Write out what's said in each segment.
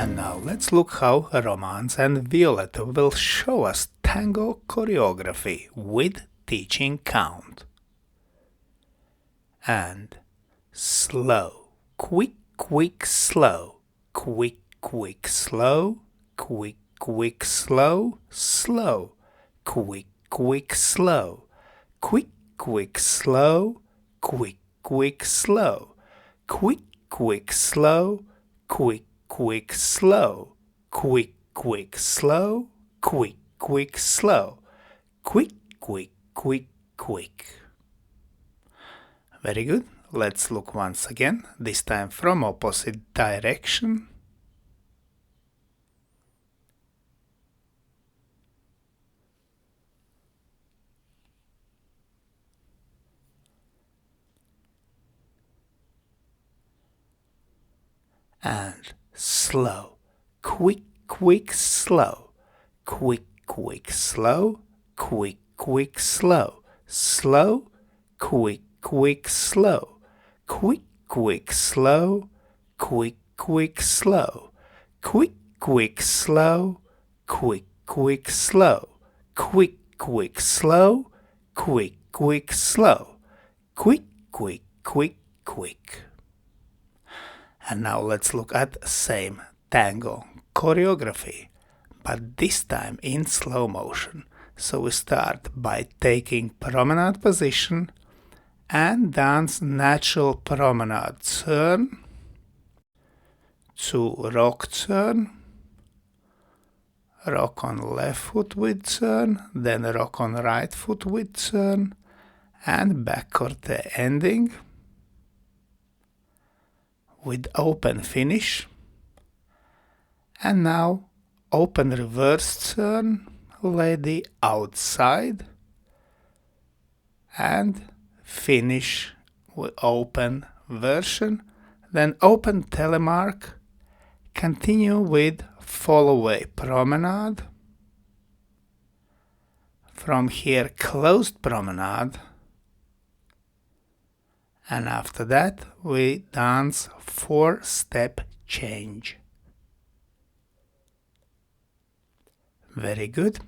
And now let's look how Romance and Violetta will show us tango choreography with teaching count. And slow, quick, quick, slow, quick, quick, slow, quick, quick, slow, slow, quick, quick, slow, quick, quick, slow, quick, quick, slow, quick, quick, slow, quick, quick, slow, quick, quick, slow, quick, quick, slow, quick, quick, quick, quick. Very good. Let's look once again, this time from opposite direction. And slow, quick, quick, slow, quick, quick, slow, quick, quick, slow, slow, quick, quick, slow, quick, quick, slow, quick, quick, slow, quick, quick, slow, quick, quick, slow, quick, quick, slow, quick, quick, slow, quick, quick, quick, quick. And now let's look at same tango choreography, but this time in slow motion. So we start by taking promenade position and dance natural promenade turn to rock turn, rock on left foot with turn, then rock on right foot with turn, and back corte ending with open finish. And now open reverse turn, lady outside, and finish with open version, then open telemark, continue with Fallaway promenade, from here closed promenade, and after that we dance 4-step change. Very good.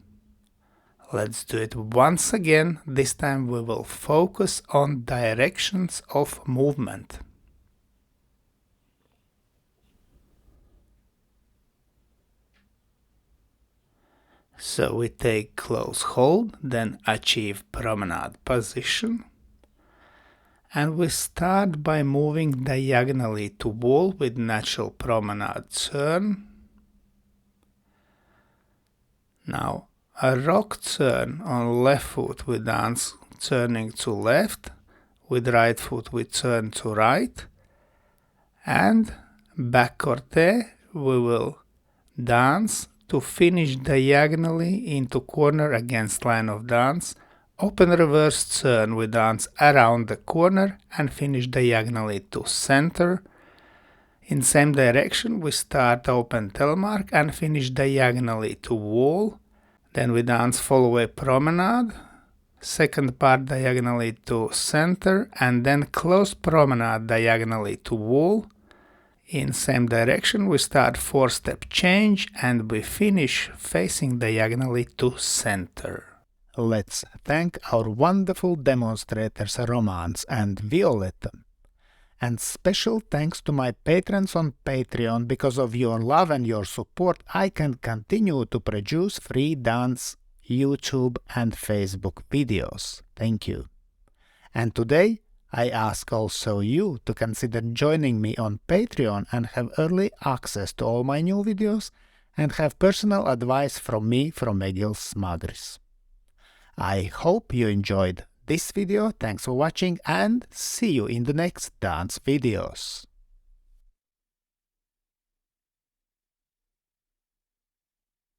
Let's do it once again. This time we will focus on directions of movement. So we take close hold, then achieve promenade position. And we start by moving diagonally to wall with natural promenade turn. Now a rock turn on left foot we dance turning to left, with right foot we turn to right, and back corte we will dance to finish diagonally into corner against line of dance. Open reverse turn we dance around the corner and finish diagonally to center. In same direction we start open telemark and finish diagonally to wall. Then we dance Fallaway promenade, second part diagonally to center, and then close promenade diagonally to wall. In same direction we start 4-step change and we finish facing diagonally to center. Let's thank our wonderful demonstrators Romance and Violetta. And special thanks to my patrons on Patreon. Because of your love and your support, I can continue to produce free dance, YouTube and Facebook videos. Thank you. And today, I ask also you to consider joining me on Patreon and have early access to all my new videos and have personal advice from me from Egils Smagris. I hope you enjoyed this video. Thanks for watching and see you in the next dance videos.